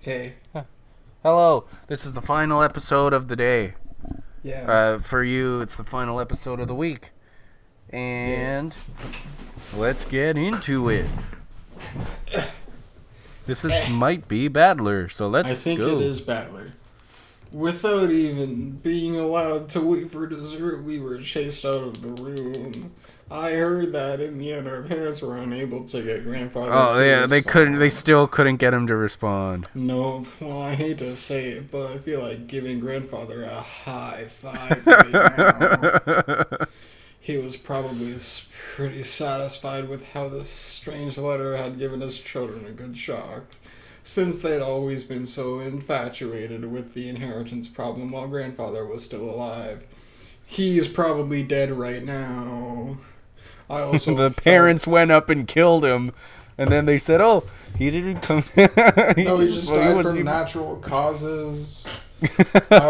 Hey. Hello, this is the final episode of the day. Yeah. For you, it's the final episode of the week. Yeah. And let's get into it. This Eh. might be Battler, so I let's think it go. is Battler. Without even being allowed to wait for dessert, we were chased out of the room. I heard that in the end our parents were unable to get grandfather Oh to yeah, they couldn't. They respond. still couldn't get him to respond. Nope. Well, I hate to say it, but I feel like giving grandfather a high five right now. He was probably pretty satisfied with how this strange letter had given his children a good shock, since they'd always been so infatuated with the inheritance problem while grandfather was still alive. He's probably dead right now. I also The felt. parents went up and killed him, and then they said, "Oh, he didn't come." No, he just died wasn't from even. natural causes. I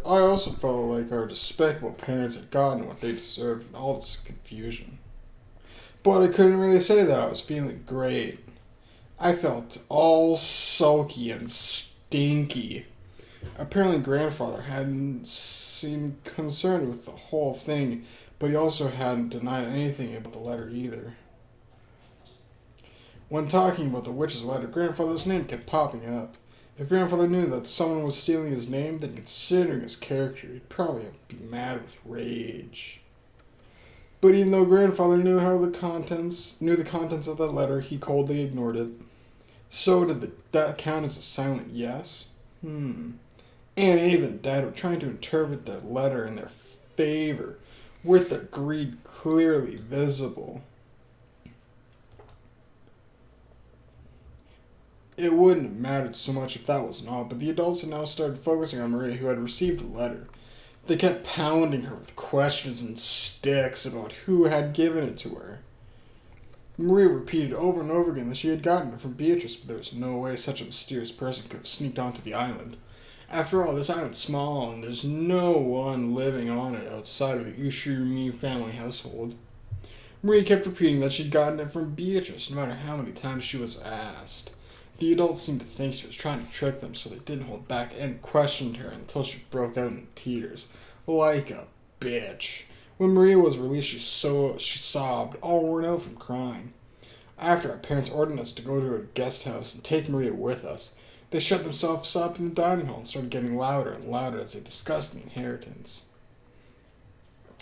also felt like our despicable parents had gotten what they deserved in all this confusion. But I couldn't really say that I was feeling great. I felt all sulky and stinky. Apparently, grandfather hadn't seemed concerned with the whole thing, but he also hadn't denied anything about the letter either. When talking about the witch's letter, grandfather's name kept popping up. If grandfather knew that someone was stealing his name, then considering his character, he'd probably be mad with rage. But even though grandfather knew the contents of that letter, he coldly ignored it. So did that count as a silent yes? And even Dad were trying to interpret the letter in their favor, with their greed clearly visible. It wouldn't have mattered so much if that was not, but the adults had now started focusing on Maria, who had received the letter. They kept pounding her with questions and sticks about who had given it to her. Maria repeated over and over again that she had gotten it from Beatrice, but there was no way such a mysterious person could have sneaked onto the island. After all, this island's small, and there's no one living on it outside of the Ushumi family household. Maria kept repeating that she'd gotten it from Beatrice, no matter how many times she was asked. The adults seemed to think she was trying to trick them, so they didn't hold back and questioned her until she broke out in tears. Like a bitch. When Maria was released, she sobbed, all worn out from crying. After our parents ordered us to go to a guest house and take Maria with us, they shut themselves up in the dining hall and started getting louder and louder as they discussed the inheritance.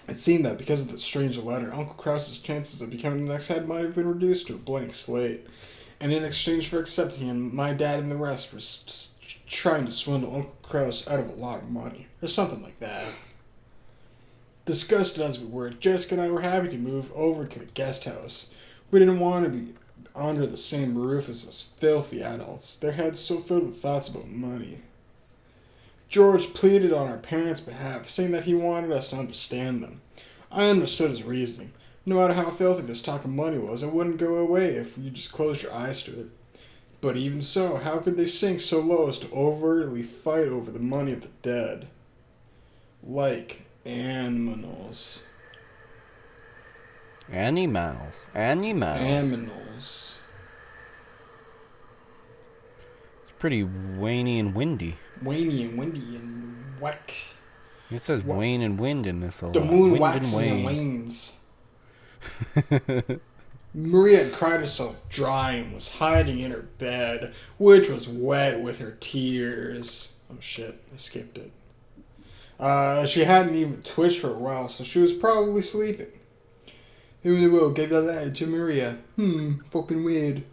It seemed that because of the strange letter, Uncle Krause's chances of becoming the next head might have been reduced to a blank slate. And in exchange for accepting him, my dad and the rest were trying to swindle Uncle Krause out of a lot of money, or something like that. Disgusted as we were, Jessica and I were happy to move over to the guest house. We didn't want to be under the same roof as those filthy adults, their heads so filled with thoughts about money. George pleaded on our parents' behalf, saying that he wanted us to understand them. I understood his reasoning. No matter how filthy this talk of money was, it wouldn't go away if you just closed your eyes to it. But even so, how could they sink so low as to overtly fight over the money of the dead? Like animals. Animals. Animals. It's pretty rainy and windy. Wainy and windy and wax. It says wane and wind in this a lot. The moon Wind waxes and and wane. wanes. Maria had cried herself dry and was hiding in her bed, which was wet with her tears. Oh shit, I skipped it. She hadn't even twitched for a while, so she was probably sleeping. Umineko gave the letter to Maria. Fucking weird.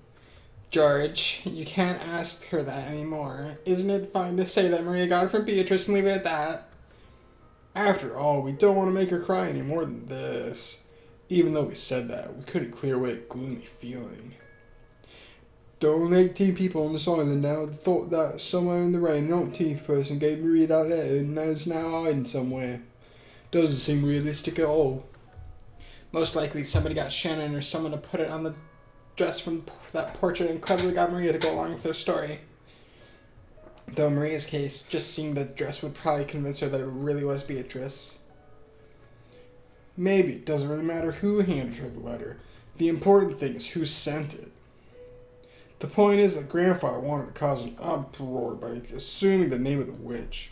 George, you can't ask her that anymore. Isn't it fine to say that Maria got it from Beatrice and leave it at that? After all, we don't want to make her cry any more than this. Even though we said that, we couldn't clear away a gloomy feeling. There are only 18 people on this island now that thought that somewhere in the rain an umpteenth person gave Maria that letter and is now hiding somewhere. Doesn't seem realistic at all. Most likely somebody got Shannon or someone to put it on the dress from that portrait and cleverly got Maria to go along with their story. Though in Maria's case, just seeing the dress would probably convince her that it really was Beatrice. Maybe it doesn't really matter who handed her the letter. The important thing is who sent it. The point is that grandfather wanted to cause an uproar by assuming the name of the witch.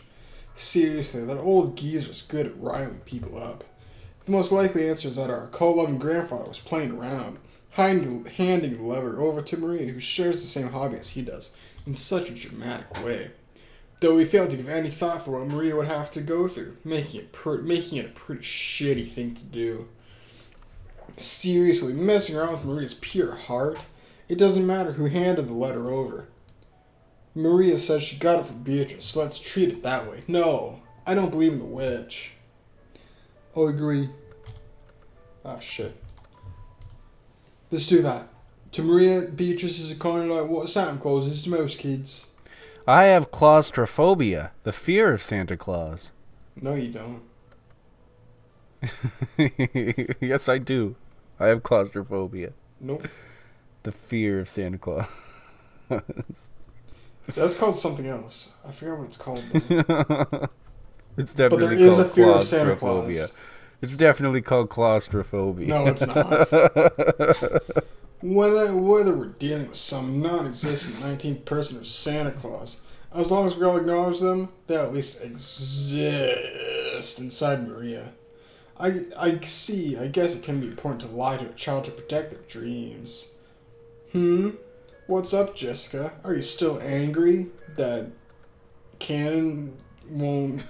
Seriously, that old geezer's good at riling people up. The most likely answer is that our occult-loving grandfather was playing around, handing the lever over to Maria, who shares the same hobby as he does, in such a dramatic way. Though we failed to give any thought for what Maria would have to go through, making it a pretty shitty thing to do. Seriously, messing around with Maria's pure heart? It doesn't matter who handed the letter over. Maria says she got it from Beatrice, so let's treat it that way. No, I don't believe in the witch. I agree. Ah, shit. Let's do that. To Maria, Beatrice is a kind of like what Santa Claus is to most kids. I have claustrophobia, the fear of Santa Claus. No, you don't. Yes, I do. I have claustrophobia. Nope. The fear of Santa Claus. That's called something else. I forgot what it's called, though. It's definitely but there is called a fear of Santa claustrophobia. Claus. It's definitely called claustrophobia. No, it's not. Whether we're dealing with some non-existent 19th person or Santa Claus, as long as we all acknowledge them, they at least exist inside Maria. I guess it can be important to lie to a child to protect their dreams. What's up, Jessica? Are you still angry that Cannon won't...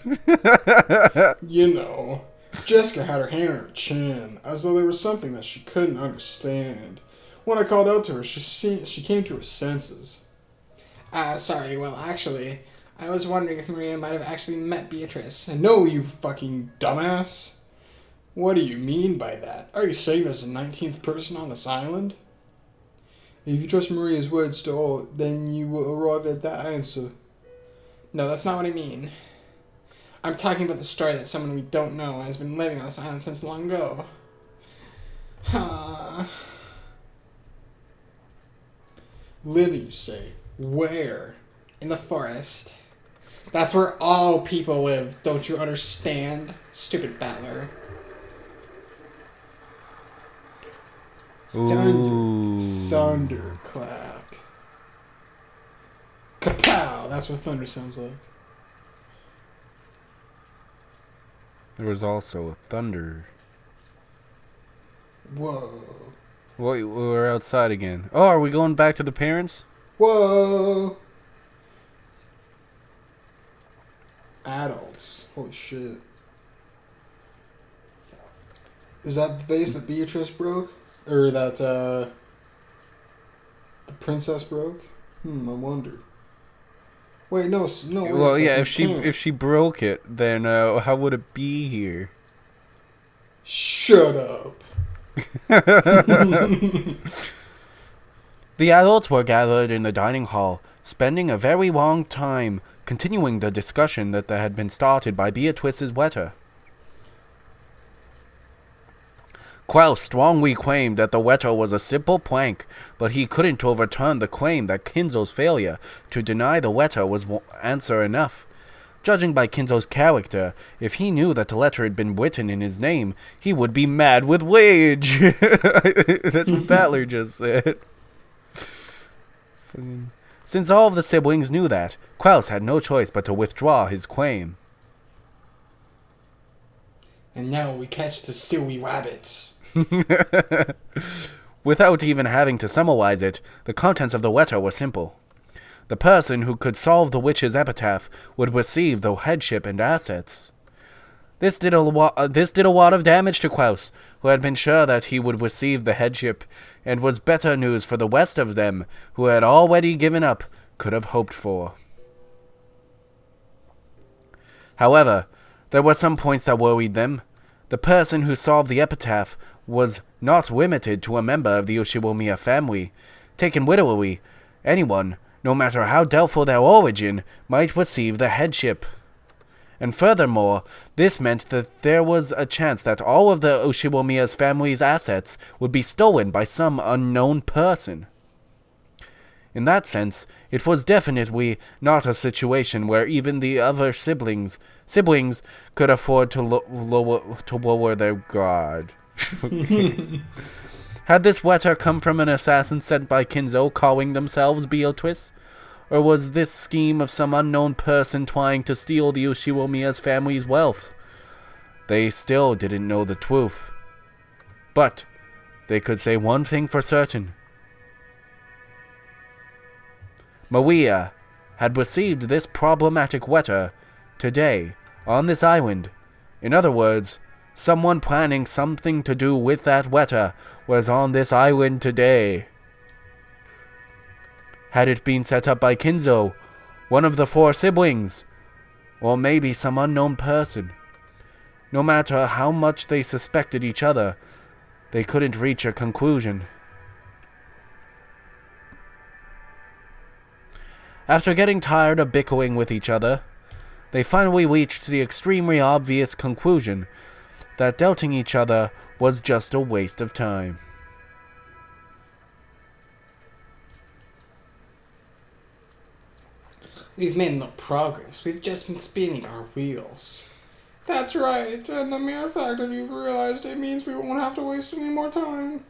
You know. Jessica had her hand on her chin, as though there was something that she couldn't understand. When I called out to her, she came to her senses. Sorry, well, actually, I was wondering if Maria might have actually met Beatrice. No, you fucking dumbass. What do you mean by that? Are you saying there's a 19th person on this island? If you trust Maria's words to all, then you will arrive at that answer. No, that's not what I mean. I'm talking about the story that someone we don't know has been living on this island since long ago. Living, you say? Where? In the forest. That's where all people live, don't you understand? Stupid battler. Thunderclap. Kapow! That's what thunder sounds like. There was also thunder. Whoa. Wait, we're outside again. Oh, are we going back to the parents? Whoa! Adults. Holy shit. Is that the vase that Beatrice broke? Or that, the princess broke? I wonder. Wait, no, wait well, a yeah, second. if she broke it, then how would it be here? Shut up. The adults were gathered in the dining hall, spending a very long time continuing the discussion that had been started by Beatrice's letter. Quell strongly claimed that the letter was a simple prank, but he couldn't overturn the claim that Kinzo's failure to deny the letter was answer enough. Judging by Kinzo's character, if he knew that the letter had been written in his name, he would be mad with rage. That's what Battler just said. Since all of the siblings knew that, Kraus had no choice but to withdraw his claim. And now we catch the silly rabbits. Without even having to summarize it, the contents of the letter were simple. The person who could solve the witch's epitaph would receive the headship and assets. This did a lot of damage to Kraus, who had been sure that he would receive the headship, and was better news for the rest of them, who had already given up, could have hoped for. However, there were some points that worried them. The person who solved the epitaph was not limited to a member of the Ushiwomiya family. Taken literally, anyone, no matter how doubtful their origin, might receive the headship. And furthermore, this meant that there was a chance that all of the Ushiwomiya's family's assets would be stolen by some unknown person. In that sense, it was definitely not a situation where even the other siblings could afford to lower their guard. Had this letter come from an assassin sent by Kinzo calling themselves Beatrice? Or was this scheme of some unknown person trying to steal the Ushiwomiya's family's wealth? They still didn't know the truth. But they could say one thing for certain. Maria had received this problematic letter today on this island. In other words, someone planning something to do with that letter was on this island today. Had it been set up by Kinzo, one of the 4 siblings, or maybe some unknown person? No matter how much they suspected each other, they couldn't reach a conclusion. After getting tired of bickering with each other, they finally reached the extremely obvious conclusion that doubting each other was just a waste of time. We've made no progress. We've just been spinning our wheels. That's right, and the mere fact that you've realized it means we won't have to waste any more time.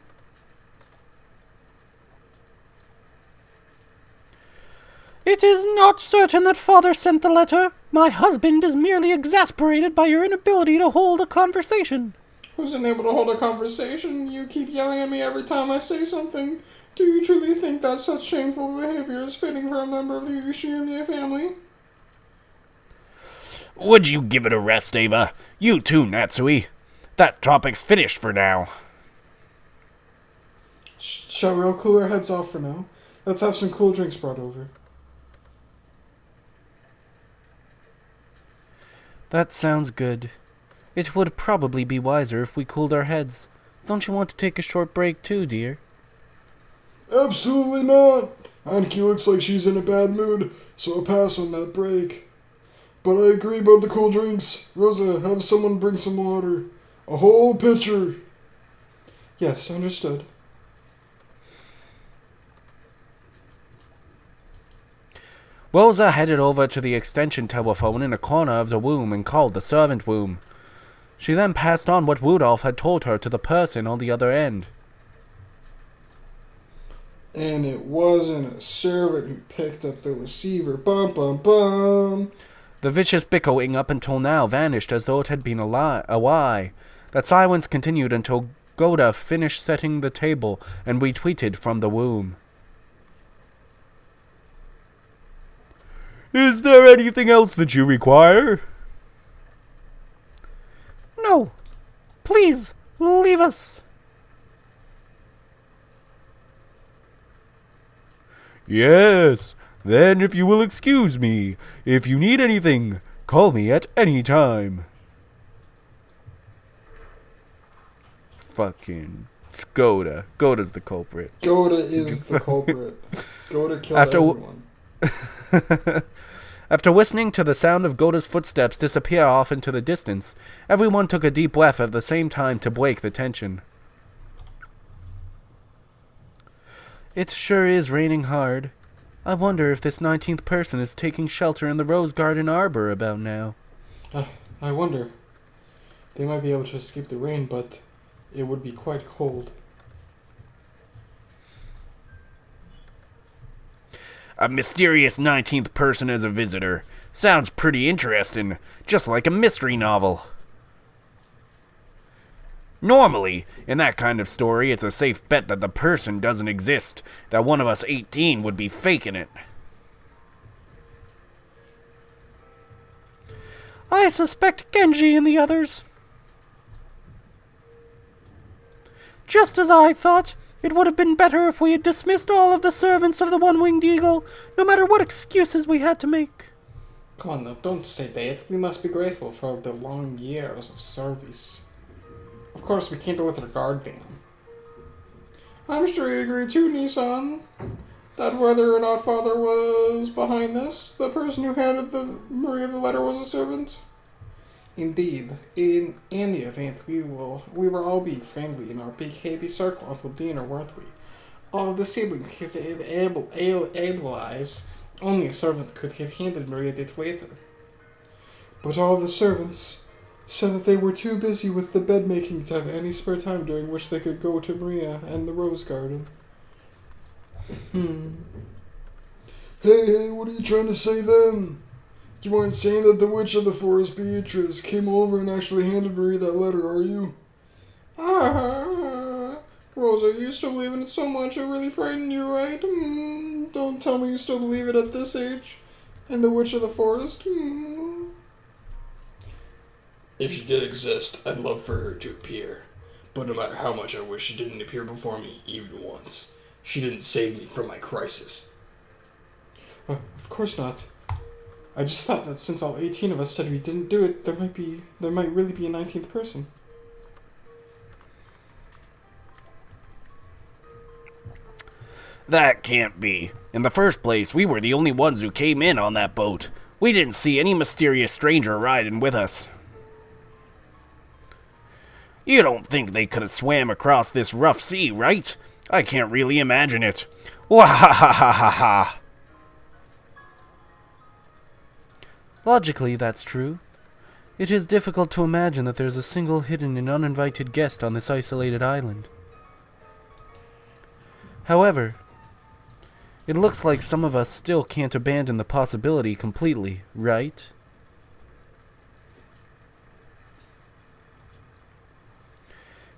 It is not certain that father sent the letter. My husband is merely exasperated by your inability to hold a conversation. Who's unable to hold a conversation? You keep yelling at me every time I say something. Do you truly think that such shameful behavior is fitting for a member of the Ushiyumiya family? Would you give it a rest, Ava? You too, Natsui. That topic's finished for now. Shall we all cool our heads off for now? Let's have some cool drinks brought over. That sounds good. It would probably be wiser if we cooled our heads. Don't you want to take a short break too, dear? Absolutely not! Anki looks like she's in a bad mood, so I'll pass on that break. But I agree about the cool drinks. Rosa, have someone bring some water. A whole pitcher. Yes, understood. Rosa headed over to the extension telephone in a corner of the room and called the servant room. She then passed on what Rudolph had told her to the person on the other end. And it wasn't a servant who picked up the receiver. Bum bum bum. The vicious bickering up until now vanished as though it had been a lie. That silence continued until Goda finished setting the table and retreated from the room. Is there anything else that you require? No. Please, leave us. Yes. Then if you will excuse me, if you need anything, call me at any time. Fucking Skoda. Goda's the culprit. Goda is the culprit. Goda killed everyone. After listening to the sound of Goda's footsteps disappear off into the distance, everyone took a deep breath at the same time to break the tension. It sure is raining hard. I wonder if this 19th person is taking shelter in the Rose Garden Arbor about now. I wonder. They might be able to escape the rain, but it would be quite cold. A mysterious 19th person as a visitor. Sounds pretty interesting, just like a mystery novel. Normally, in that kind of story, it's a safe bet that the person doesn't exist, that one of us 18 would be faking it. I suspect Genji and the others. Just as I thought, it would have been better if we had dismissed all of the servants of the One-Winged Eagle, no matter what excuses we had to make. Come on now, don't say that. We must be grateful for the long years of service. Of course, we can't let their guard down. I'm sure you agree too, Nissan, that whether or not Father was behind this, the person who handed Maria the letter was a servant. Indeed, in any event, we were all being friendly in our big happy circle until dinner, weren't we? All of the siblings could abilize. Only a servant could have handed Maria that letter. But all of the servants said that they were too busy with the bed making to have any spare time during which they could go to Maria and the Rose Garden. Hey, what are you trying to say then? You aren't saying that the Witch of the Forest, Beatrice, came over and actually handed Maria that letter, are you? Rosa, you still believe in it so much it really frightened you, right? Don't tell me you still believe it at this age. And the Witch of the Forest? If she did exist, I'd love for her to appear. But no matter how much I wish she didn't appear before me, even once, she didn't save me from my crisis. Of course not. I just thought that since all 18 of us said we didn't do it, there might really be a 19th person. That can't be. In the first place, we were the only ones who came in on that boat. We didn't see any mysterious stranger riding with us. You don't think they could have swam across this rough sea, right? I can't really imagine it. Wahahahaha. Logically, that's true. It is difficult to imagine that there's a single hidden and uninvited guest on this isolated island. However, it looks like some of us still can't abandon the possibility completely, right?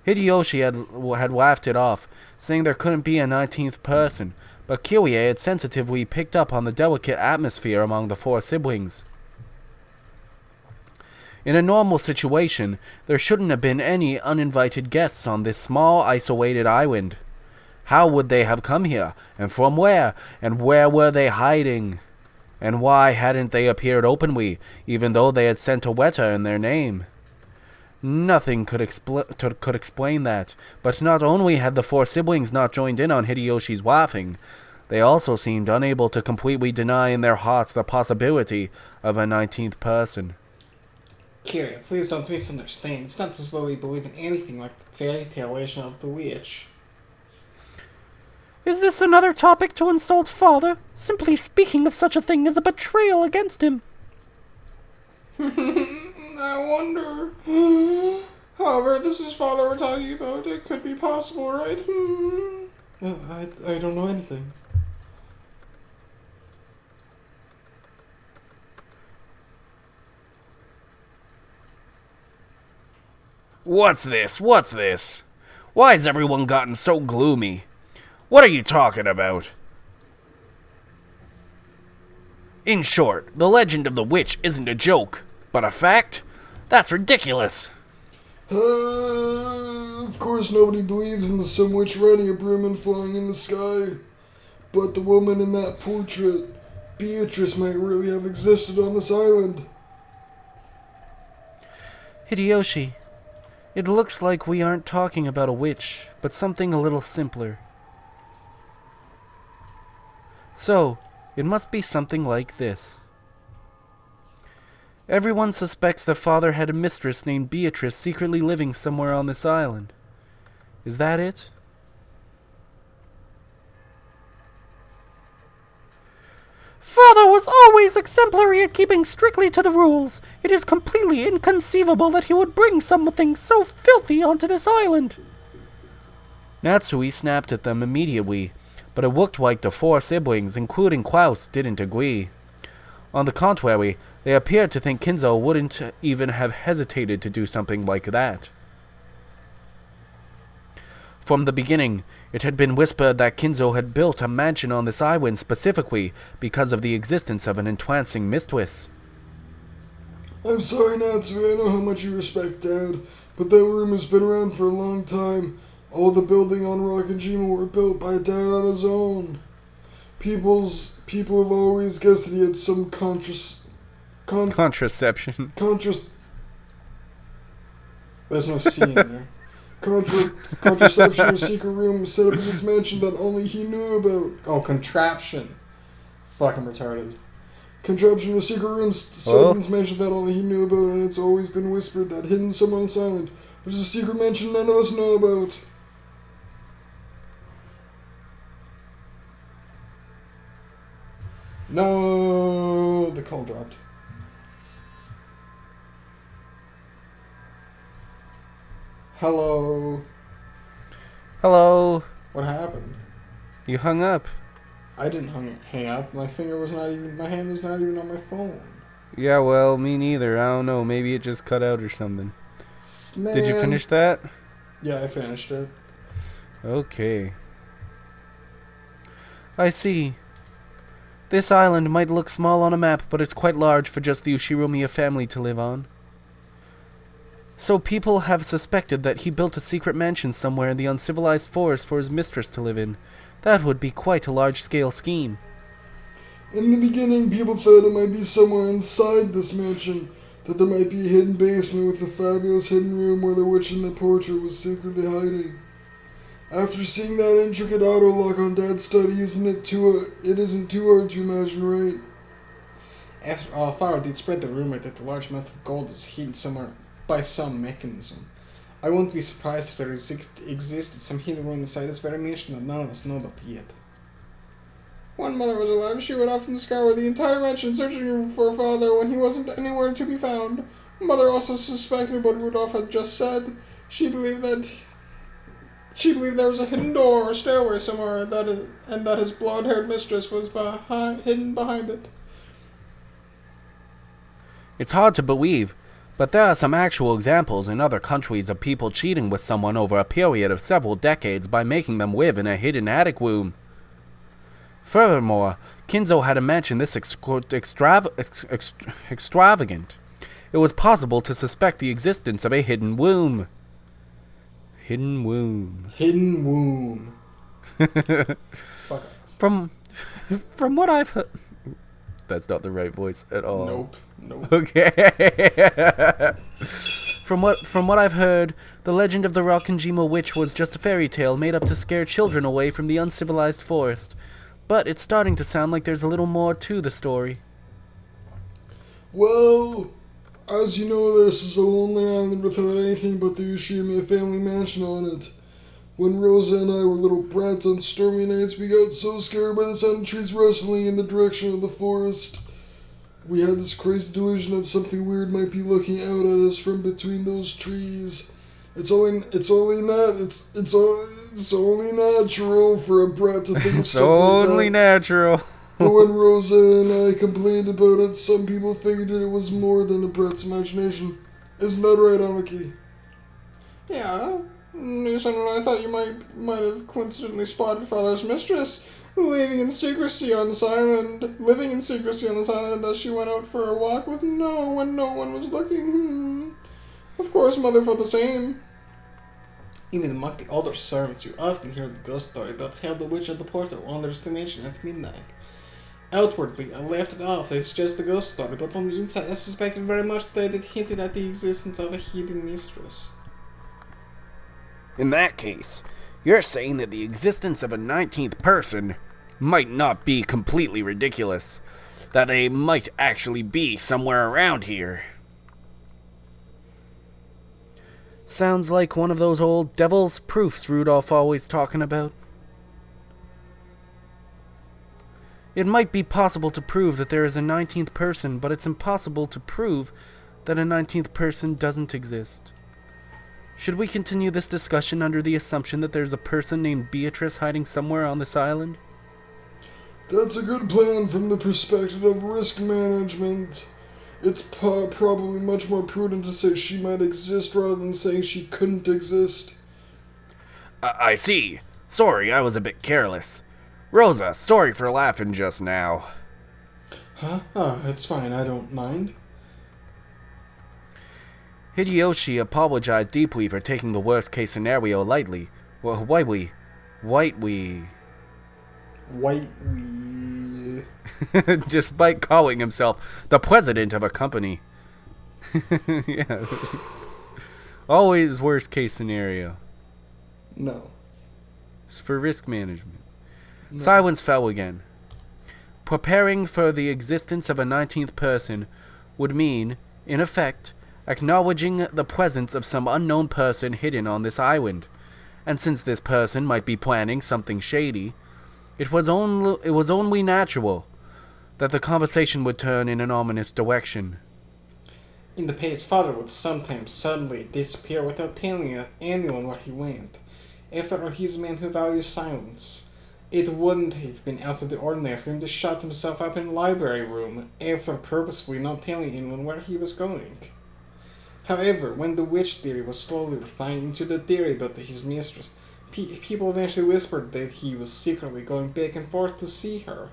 Hideyoshi had laughed it off, saying there couldn't be a 19th person, but Kirie had sensitively picked up on the delicate atmosphere among the four siblings. In a normal situation, there shouldn't have been any uninvited guests on this small, isolated island. How would they have come here? And from where? And where were they hiding? And why hadn't they appeared openly, even though they had sent a letter in their name? Nothing could explain that, but not only had the four siblings not joined in on Hideyoshi's laughing, they also seemed unable to completely deny in their hearts the possibility of a 19th person. Kiria, please don't misunderstand. It's not as though we believe in anything like the fairy tale legend of the witch. Is this another topic to insult Father? Simply speaking of such a thing is a betrayal against him. I wonder. However, this is Father we're talking about. It could be possible, right? I don't know anything. What's this? What's this? Why's everyone gotten so gloomy? What are you talking about? In short, the legend of the witch isn't a joke, but a fact? That's ridiculous. Of course nobody believes in some witch riding a broom and flying in the sky. But the woman in that portrait, Beatrice, might really have existed on this island. Hideyoshi, it looks like we aren't talking about a witch, but something a little simpler. So, it must be something like this. Everyone suspects that Father had a mistress named Beatrice secretly living somewhere on this island. Is that it? Father was always exemplary at keeping strictly to the rules. It is completely inconceivable that he would bring something so filthy onto this island. Natsui snapped at them immediately, but it looked like the four siblings, including Klaus, didn't agree. On the contrary, they appeared to think Kinzo wouldn't even have hesitated to do something like that. From the beginning, it had been whispered that Kinzo had built a mansion on this island specifically because of the existence of an entrancing mistress. I'm sorry, Natsui, I know how much you respect Dad, but that room has been around for a long time. All the building on Rokkenjima were built by Dad on his own. People have always guessed that he had some contraception. There's no C in there. Contraception or secret room set up in this mansion that only he knew about. Oh, contraption. Fucking retarded. Contraption or secret room set up in this mansion that only he knew about, and it's always been whispered that hidden somewhere on this island there's a secret mansion none of us know about. No, the call dropped. Hello. Hello? What happened? You hung up. I didn't hang up. My hand was not even on my phone. Yeah, well, me neither. I don't know. Maybe it just cut out or something. Man. Did you finish that? Yeah, I finished it. Okay. I see. This island might look small on a map, but it's quite large for just the Ushiromiya family to live on. So people have suspected that he built a secret mansion somewhere in the uncivilized forest for his mistress to live in. That would be quite a large-scale scheme. In the beginning, people thought it might be somewhere inside this mansion, that there might be a hidden basement with a fabulous hidden room where the witch in the portrait was secretly hiding. After seeing that intricate auto lock on Dad's study, it isn't too hard to imagine, right? After all, Pharaoh did spread the rumor that the large amount of gold is hidden somewhere by some mechanism. I won't be surprised if there existed some hidden room inside this very mansion that none of us know about yet. When Mother was alive, she would often scour the entire mansion searching for Father when he wasn't anywhere to be found. Mother also suspected what Rudolph had just said. She believed there was a hidden door or stairway somewhere, and that his blonde-haired mistress was hidden behind it. It's hard to believe, but there are some actual examples in other countries of people cheating with someone over a period of several decades by making them live in a hidden attic room. Furthermore, Kinzo had a mansion this extravagant. It was possible to suspect the existence of a hidden womb. Hidden womb. Hidden womb. Fuck. From what I've heard... That's not the right voice at all. Nope. Okay. From what I've heard, the legend of the Rokkenjima witch was just a fairy tale made up to scare children away from the uncivilized forest. But it's starting to sound like there's a little more to the story. Well, as you know, this is a lonely island without anything but the Ushimiya family mansion on it. When Rosa and I were little brats on stormy nights, we got so scared by the sound of trees rustling in the direction of the forest. We had this crazy delusion that something weird might be looking out at us from between those trees. It's only natural for a brat to think of It's stuff like that. only natural. But when Rosa and I complained about it, some people figured it was more than a brat's imagination. Isn't that right, Aniki? Yeah. I thought you might have coincidentally spotted Father's mistress living in secrecy on this island as she went out for a walk when no one was looking. Of course, Mother felt the same. Even among the older servants, you often hear the ghost story about how the witch of the portal wanders the mansion at midnight. Outwardly, I laughed it off. It's just a ghost story, but on the inside, I suspected very much that it hinted at the existence of a hidden mistress. In that case, you're saying that the existence of a 19th person might not be completely ridiculous. That they might actually be somewhere around here. Sounds like one of those old devil's proofs Rudolph always talking about. It might be possible to prove that there is a 19th person, but it's impossible to prove that a 19th person doesn't exist. Should we continue this discussion under the assumption that there's a person named Beatrice hiding somewhere on this island? That's a good plan from the perspective of risk management. It's probably much more prudent to say she might exist rather than saying she couldn't exist. I see. Sorry, I was a bit careless. Rosa, sorry for laughing just now. Huh? Oh, it's fine. I don't mind. Hideyoshi apologized deeply for taking the worst-case scenario lightly. Well, despite calling himself the president of a company. Yeah. Always worst-case scenario. No. It's for risk management. No. Silence fell again. Preparing for the existence of a 19th person would mean, in effect, acknowledging the presence of some unknown person hidden on this island. And since this person might be planning something shady, it was only natural that the conversation would turn in an ominous direction. In the past, father would sometimes suddenly disappear without telling anyone where he went. After all, he's a man who values silence. It wouldn't have been out of the ordinary for him to shut himself up in a library room after purposefully not telling anyone where he was going. However, when the witch theory was slowly refined into the theory about his mistress, people eventually whispered that he was secretly going back and forth to see her.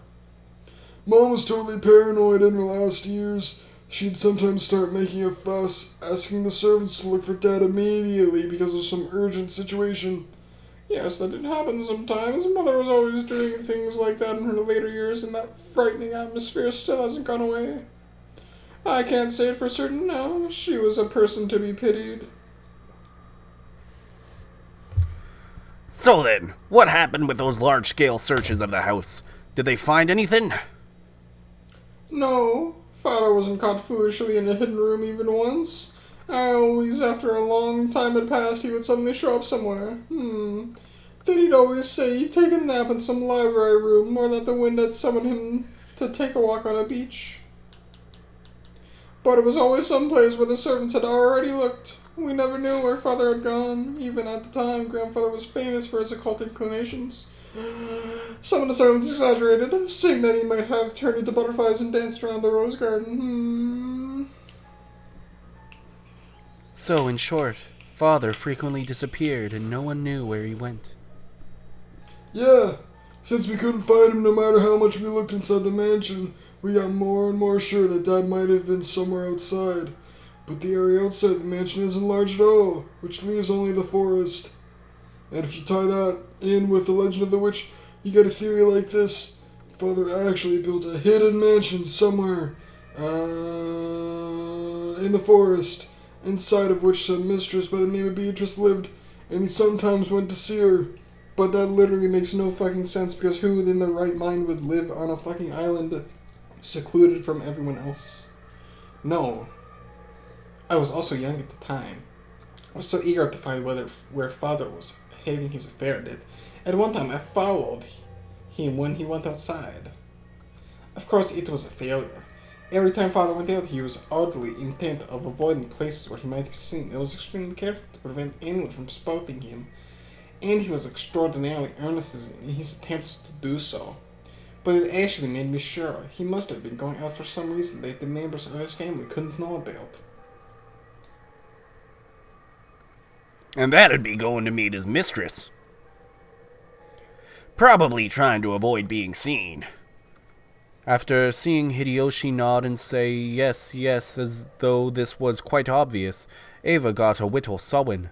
Mom was totally paranoid in her last years. She'd sometimes start making a fuss, asking the servants to look for Dad immediately because of some urgent situation. Yes, that did happen sometimes. Mother was always doing things like that in her later years, and that frightening atmosphere still hasn't gone away. I can't say it for certain now. She was a person to be pitied. So then, what happened with those large-scale searches of the house? Did they find anything? No, father wasn't caught foolishly in a hidden room even once. Always, after a long time had passed, he would suddenly show up somewhere. Then he'd always say he'd take a nap in some library room, or that the wind had summoned him to take a walk on a beach. But it was always someplace where the servants had already looked. We never knew where father had gone. Even at the time, grandfather was famous for his occult inclinations. Some of the servants exaggerated, saying that he might have turned into butterflies and danced around the rose garden. So, in short, father frequently disappeared and no one knew where he went. Yeah, since we couldn't find him no matter how much we looked inside the mansion, we got more and more sure that Dad might have been somewhere outside. But the area outside the mansion isn't large at all, which leaves only the forest. And if you tie that in with the legend of the witch, you get a theory like this. Father actually built a hidden mansion somewhere in the forest, inside of which a mistress by the name of Beatrice lived, and he sometimes went to see her. But that literally makes no fucking sense, because who in their right mind would live on a fucking island secluded from everyone else? No. I was also young at the time. I was so eager to find where father was having his affair that at one time I followed him when he went outside. Of course, it was a failure. Every time father went out, he was oddly intent of avoiding places where he might be seen. I was extremely careful to prevent anyone from spotting him, and he was extraordinarily earnest in his attempts to do so. But it actually made me sure he must have been going out for some reason that the members of his family couldn't know about. And that'd be going to meet his mistress. Probably trying to avoid being seen. After seeing Hideyoshi nod and say yes, yes, as though this was quite obvious, Ava got a whittle sullen.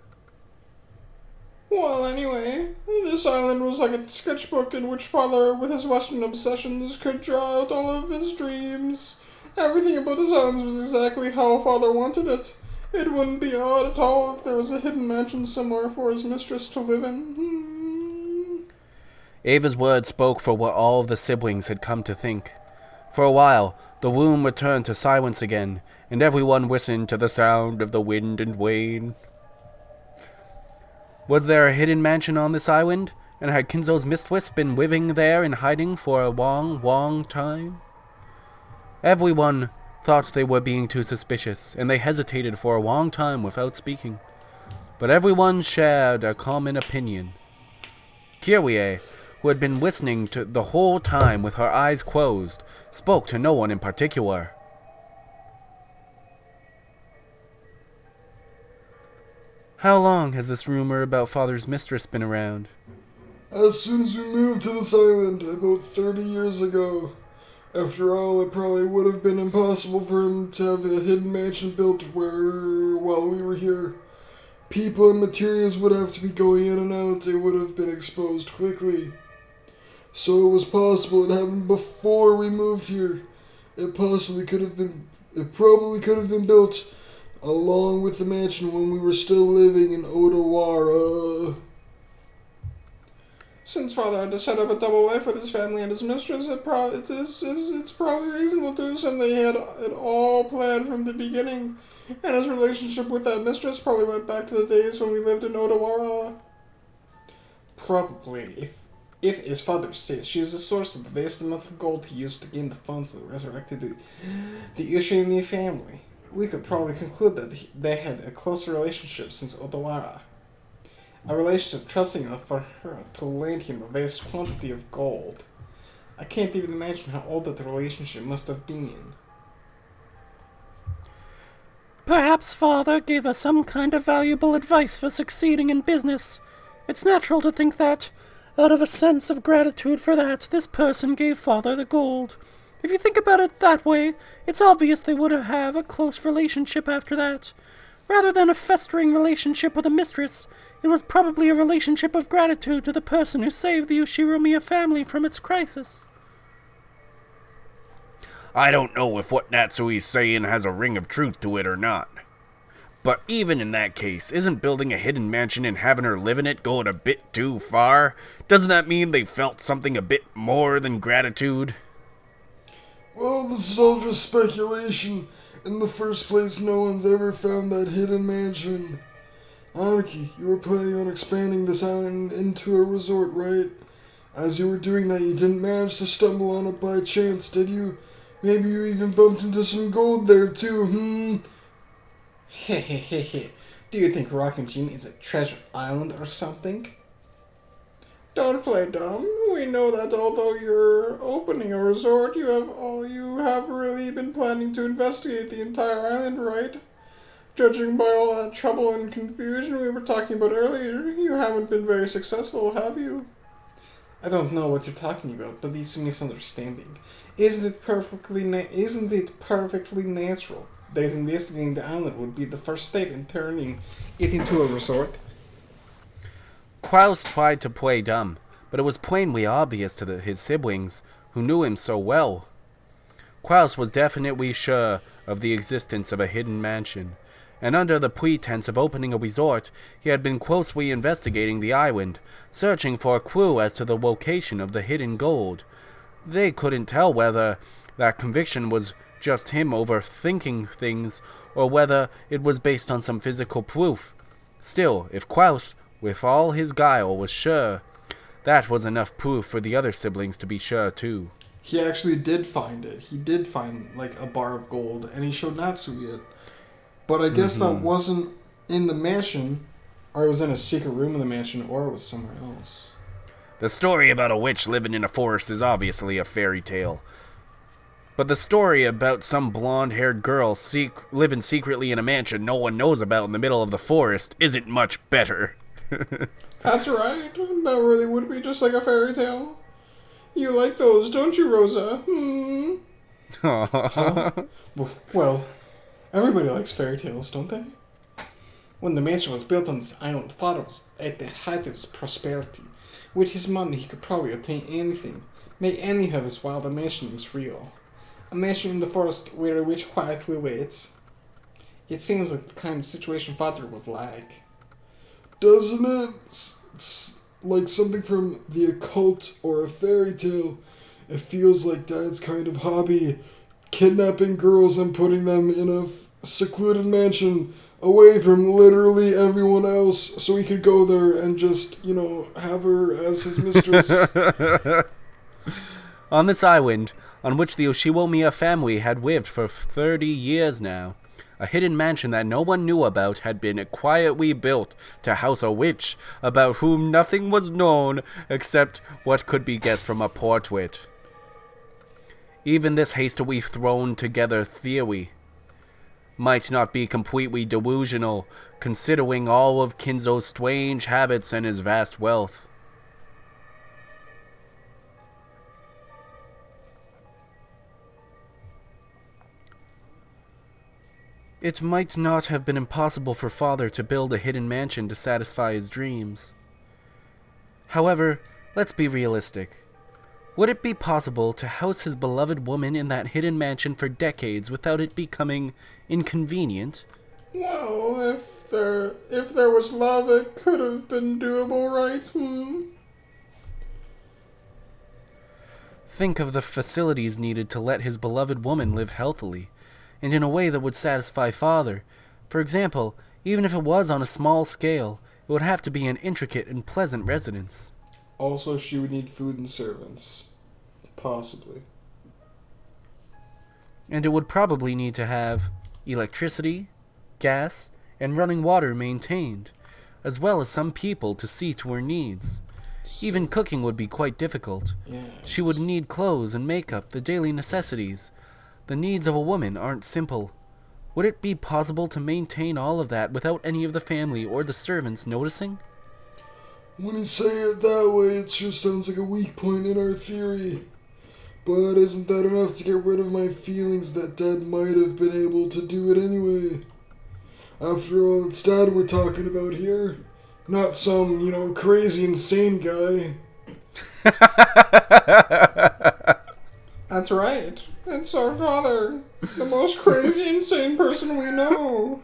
Well, anyway, this island was like a sketchbook in which father, with his Western obsessions, could draw out all of his dreams. Everything about this island was exactly how father wanted it. It wouldn't be odd at all if there was a hidden mansion somewhere for his mistress to live in. Ava's words spoke for what all of the siblings had come to think. For a while, the room returned to silence again, and everyone listened to the sound of the wind and rain. Was there a hidden mansion on this island? And had Kinzo's mistress been living there in hiding for a long, long time? Everyone thought they were being too suspicious, and they hesitated for a long time without speaking. But everyone shared a common opinion. Kyrie, who had been listening to the whole time with her eyes closed, spoke to no one in particular. How long has this rumor about father's mistress been around? As soon as we moved to this island, about 30 years ago. After all, it probably would have been impossible for him to have a hidden mansion built while we were here. People and materials would have to be going in and out. It would have been exposed quickly. So it was possible it happened before we moved here. It probably could have been built along with the mansion when we were still living in Odawara. Since father had to set up a double life with his family and his mistress, it's probably reasonable to assume they had it all planned from the beginning, and his relationship with that mistress probably went back to the days when we lived in Odawara. Probably, if his father says she is the source of the vast amount of gold he used to gain the funds that resurrected the Ushimi family. we could probably conclude that they had a closer relationship since Odawara. A relationship trusting enough for her to lend him a vast quantity of gold. I can't even imagine how old that relationship must have been. Perhaps father gave us some kind of valuable advice for succeeding in business. It's natural to think that, out of a sense of gratitude for that, this person gave father the gold. If you think about it that way, it's obvious they would have a close relationship after that. Rather than a festering relationship with a mistress, it was probably a relationship of gratitude to the person who saved the Ushiromiya family from its crisis. I don't know if what Natsui's saying has a ring of truth to it or not. But even in that case, isn't building a hidden mansion and having her live in it going a bit too far? Doesn't that mean they felt something a bit more than gratitude? Well, this is all just speculation. In the first place, no one's ever found that hidden mansion. Aniki, you were planning on expanding this island into a resort, right? As you were doing that, you didn't manage to stumble on it by chance, did you? Maybe you even bumped into some gold there too, Hehehehe. Do you think Rockin' is a treasure island or something? Don't play dumb. We know that although you're opening a resort, you have really been planning to investigate the entire island, right? Judging by all that trouble and confusion we were talking about earlier, you haven't been very successful, have you? I don't know what you're talking about, but it's a misunderstanding. Isn't it perfectly natural that investigating the island would be the first step in turning it into a resort? Klaus tried to play dumb, but it was plainly obvious to his siblings, who knew him so well. Klaus was definitely sure of the existence of a hidden mansion, and under the pretense of opening a resort, he had been closely investigating the island, searching for a clue as to the location of the hidden gold. They couldn't tell whether that conviction was just him overthinking things, or whether it was based on some physical proof. Still, if Klaus, with all his guile, was sure, that was enough proof for the other siblings to be sure too. He actually did find it. He did find, a bar of gold, and he showed Natsui it. But I guess that wasn't in the mansion, or it was in a secret room in the mansion, or it was somewhere else. The story about a witch living in a forest is obviously a fairy tale. But the story about some blonde-haired girl living secretly in a mansion no one knows about in the middle of the forest isn't much better. That's right. That really would be just like a fairy tale. You like those, don't you, Rosa? Huh? Well, everybody likes fairy tales, don't they? When the mansion was built on this island, father was at the height of his prosperity. With his money, he could probably obtain anything, make any of his wild imaginings real. A mansion in the forest where a witch quietly waits. It seems like the kind of situation father would like. Doesn't it? It's like something from the occult or a fairy tale. It feels like Dad's kind of hobby. Kidnapping girls and putting them in a secluded mansion away from literally everyone else so he could go there and just, have her as his mistress. On this island, on which the Oshiwomiya family had lived for 30 years now, a hidden mansion that no one knew about had been quietly built to house a witch about whom nothing was known except what could be guessed from a portrait. Even this hastily thrown together theory might not be completely delusional, considering all of Kinzo's strange habits and his vast wealth. It might not have been impossible for father to build a hidden mansion to satisfy his dreams. However, let's be realistic. Would it be possible to house his beloved woman in that hidden mansion for decades without it becoming inconvenient? Well, if there was love, it could have been doable, right? Think of the facilities needed to let his beloved woman live healthily, and in a way that would satisfy father. For example, even if it was on a small scale, it would have to be an intricate and pleasant residence. Also, she would need food and servants. Possibly. And it would probably need to have electricity, gas, and running water maintained, as well as some people to see to her needs. Even cooking would be quite difficult. Yes. She would need clothes and makeup, the daily necessities. The needs of a woman aren't simple. Would it be possible to maintain all of that without any of the family or the servants noticing? When you say it that way, it sure sounds like a weak point in our theory. But isn't that enough to get rid of my feelings that Dad might have been able to do it anyway? After all, it's Dad we're talking about here. Not some, crazy, insane guy. That's right. It's our father. The most crazy, insane person we know.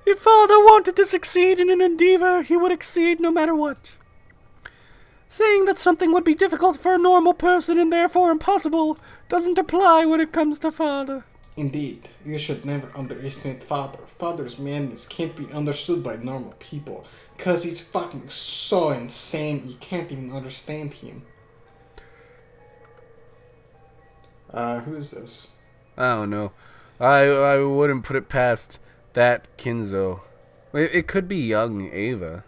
If father wanted to succeed in an endeavor, he would exceed no matter what. Saying that something would be difficult for a normal person and therefore impossible doesn't apply when it comes to father. Indeed, you should never underestimate father. Father's madness can't be understood by normal people, cause he's fucking so insane you can't even understand him. Who is this? I don't know. I wouldn't put it past that Kinzo. It could be young Ava.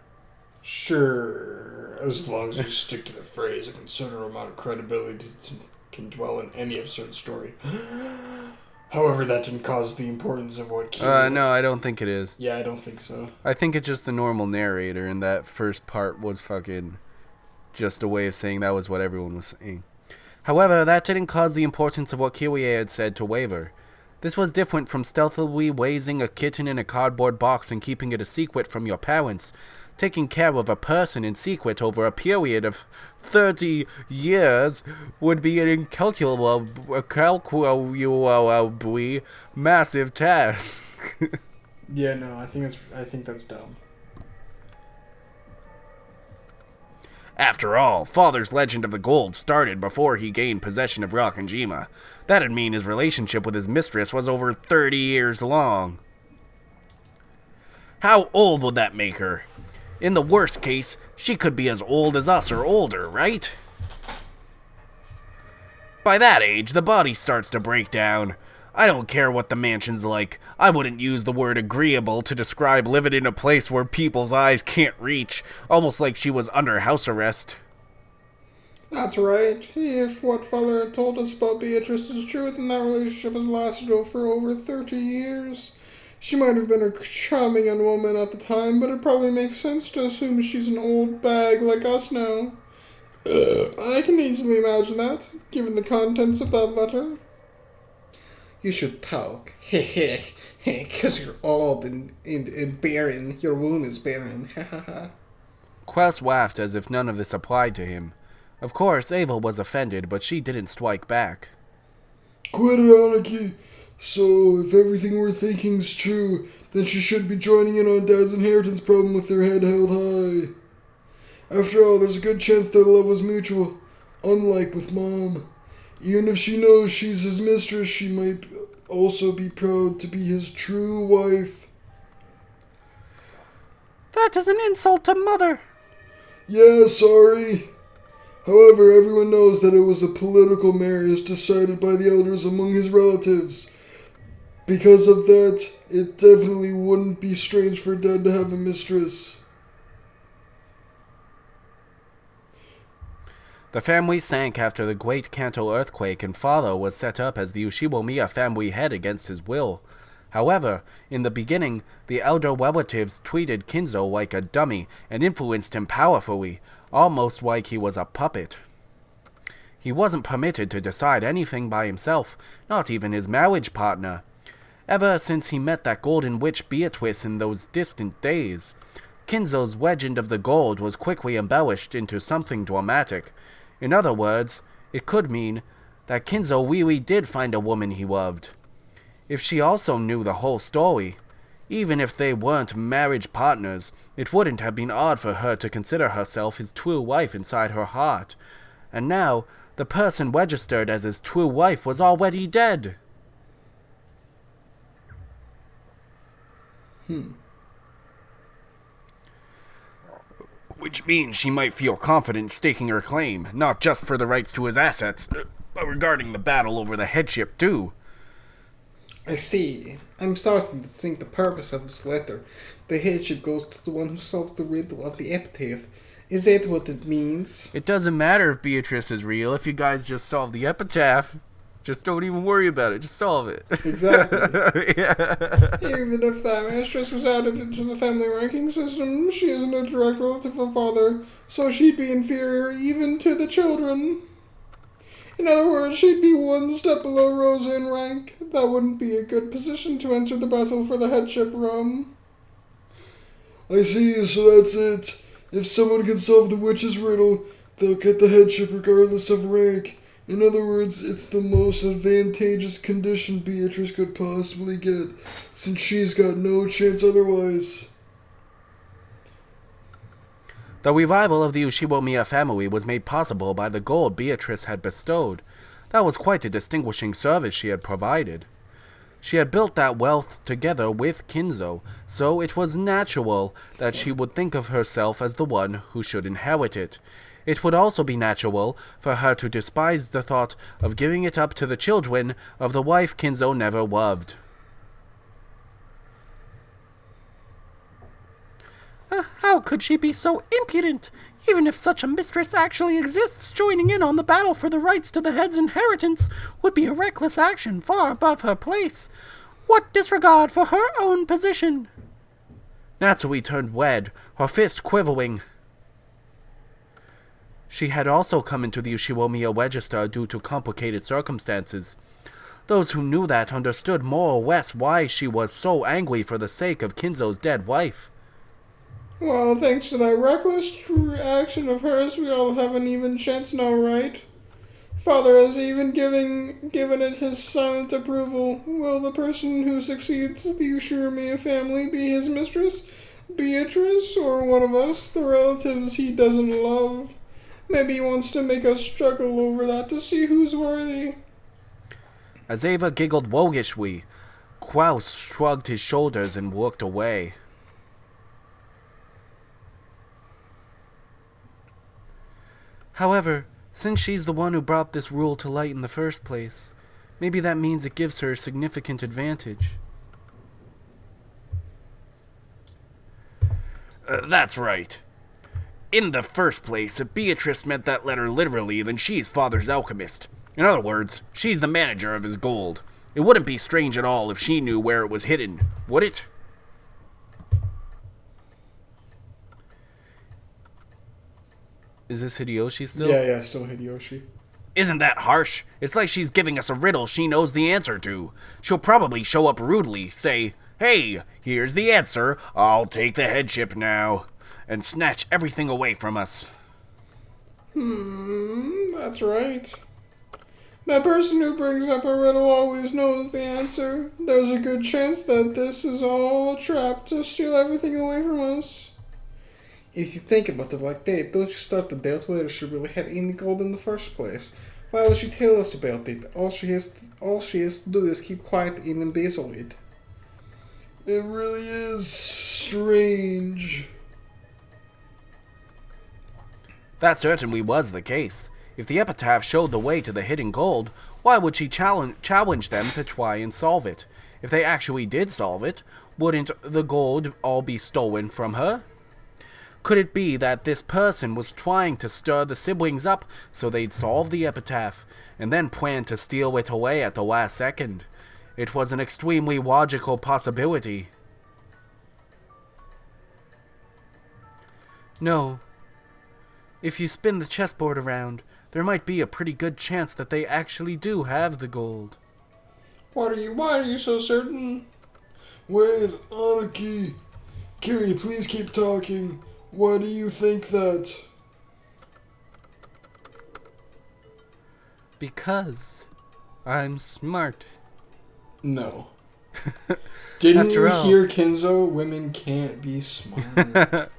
Sure, as long as you stick to the phrase, a considerable amount of credibility can dwell in any absurd story. However, that didn't cause the importance of what No, I don't think it is. Yeah, I don't think so. I think it's just the normal narrator, and that first part was fucking just a way of saying that was what everyone was saying. However, that didn't cause the importance of what Kirie had said to waver. This was different from stealthily raising a kitten in a cardboard box and keeping it a secret from your parents. Taking care of a person in secret over a period of 30 years would be an incalculable, massive task. Yeah, no, I think that's dumb. After all, Father's legend of the gold started before he gained possession of Rakanjima. That'd mean his relationship with his mistress was over 30 years long. How old would that make her? In the worst case, she could be as old as us or older, right? By that age, the body starts to break down. I don't care what the mansion's like. I wouldn't use the word agreeable to describe living in a place where people's eyes can't reach, almost like she was under house arrest. That's right. If what father had told us about Beatrice is true, then that relationship has lasted for over 30 years. She might have been a charming young woman at the time, but it probably makes sense to assume she's an old bag like us now. I can easily imagine that, given the contents of that letter. You should talk. Because you're old and barren. Your womb is barren. Quest laughed as if none of this applied to him. Of course, Ava was offended, but she didn't strike back. Quit it, Aniki. So, if everything we're thinking's true, then she should be joining in on Dad's inheritance problem with her head held high. After all, there's a good chance their love was mutual, unlike with Mom. Even if she knows she's his mistress, she might also be proud to be his true wife. That is an insult to Mother. Yeah, sorry. However, everyone knows that it was a political marriage decided by the elders among his relatives. Because of that, it definitely wouldn't be strange for Dad to have a mistress. The family sank after the Great Kanto earthquake, and Father was set up as the Ushiwomiya family head against his will. However, in the beginning, the elder relatives treated Kinzo like a dummy and influenced him powerfully, almost like he was a puppet. He wasn't permitted to decide anything by himself, not even his marriage partner. Ever since he met that golden witch Beatrice in those distant days, Kinzo's legend of the gold was quickly embellished into something dramatic. In other words, it could mean that Kinzo really did find a woman he loved. If she also knew the whole story, even if they weren't marriage partners, it wouldn't have been odd for her to consider herself his true wife inside her heart. And now, the person registered as his true wife was already dead. Which means she might feel confident staking her claim, not just for the rights to his assets, but regarding the battle over the headship, too. I see. I'm starting to think the purpose of this letter. The headship goes to the one who solves the riddle of the epitaph. Is that what it means? It doesn't matter if Beatrice is real if you guys just solve the epitaph. Just don't even worry about it. Just solve it. Exactly. Yeah. Even if that mistress was added into the family ranking system, she isn't a direct relative of father, so she'd be inferior even to the children. In other words, she'd be one step below Rosa in rank. That wouldn't be a good position to enter the battle for the headship realm. I see, so that's it. If someone can solve the witch's riddle, they'll get the headship regardless of rank. In other words, it's the most advantageous condition Beatrice could possibly get, since she's got no chance otherwise. The revival of the Ushiwomiya family was made possible by the gold Beatrice had bestowed. That was quite a distinguishing service she had provided. She had built that wealth together with Kinzo, so it was natural that she would think of herself as the one who should inherit it. It would also be natural for her to despise the thought of giving it up to the children of the wife Kinzo never loved. How could she be so impudent? Even if such a mistress actually exists, joining in on the battle for the rights to the head's inheritance would be a reckless action far above her place. What disregard for her own position! Natsui turned red, her fist quivering. She had also come into the Ushiwomiya Register due to complicated circumstances. Those who knew that understood more or less why she was so angry for the sake of Kinzo's dead wife. Well, thanks to that reckless action of hers, we all have an even chance now, right? Father has even given it his silent approval. Will the person who succeeds the Ushiromiya family be his mistress, Beatrice, or one of us, the relatives he doesn't love? Maybe he wants to make us struggle over that to see who's worthy. As Ava giggled roguishly, Kraus shrugged his shoulders and walked away. However, since she's the one who brought this rule to light in the first place, maybe that means it gives her a significant advantage. That's right. In the first place, if Beatrice meant that letter literally, then she's Father's alchemist. In other words, she's the manager of his gold. It wouldn't be strange at all if she knew where it was hidden, would it? Is this Hideyoshi still? Yeah, still Hideyoshi. Isn't that harsh? It's like she's giving us a riddle she knows the answer to. She'll probably show up rudely, say, "Hey, here's the answer, I'll take the headship now," and snatch everything away from us. That's right. That person who brings up a riddle always knows the answer. There's a good chance that this is all a trap to steal everything away from us. If you think about it like that, don't you start to doubt whether she really had any gold in the first place? Why would she tell us about it? All she has to do is keep quiet and embezzle it. It really is strange. That certainly was the case. If the epitaph showed the way to the hidden gold, why would she challenge them to try and solve it? If they actually did solve it, wouldn't the gold all be stolen from her? Could it be that this person was trying to stir the siblings up so they'd solve the epitaph, and then plan to steal it away at the last second? It was an extremely logical possibility. No. If you spin the chessboard around, there might be a pretty good chance that they actually do have the gold. Why are you so certain? Wait, Aniki. Kiri, please keep talking. Why do you think that? Because I'm smart. No. Didn't After you all. hear Kinzo? Women can't be smart.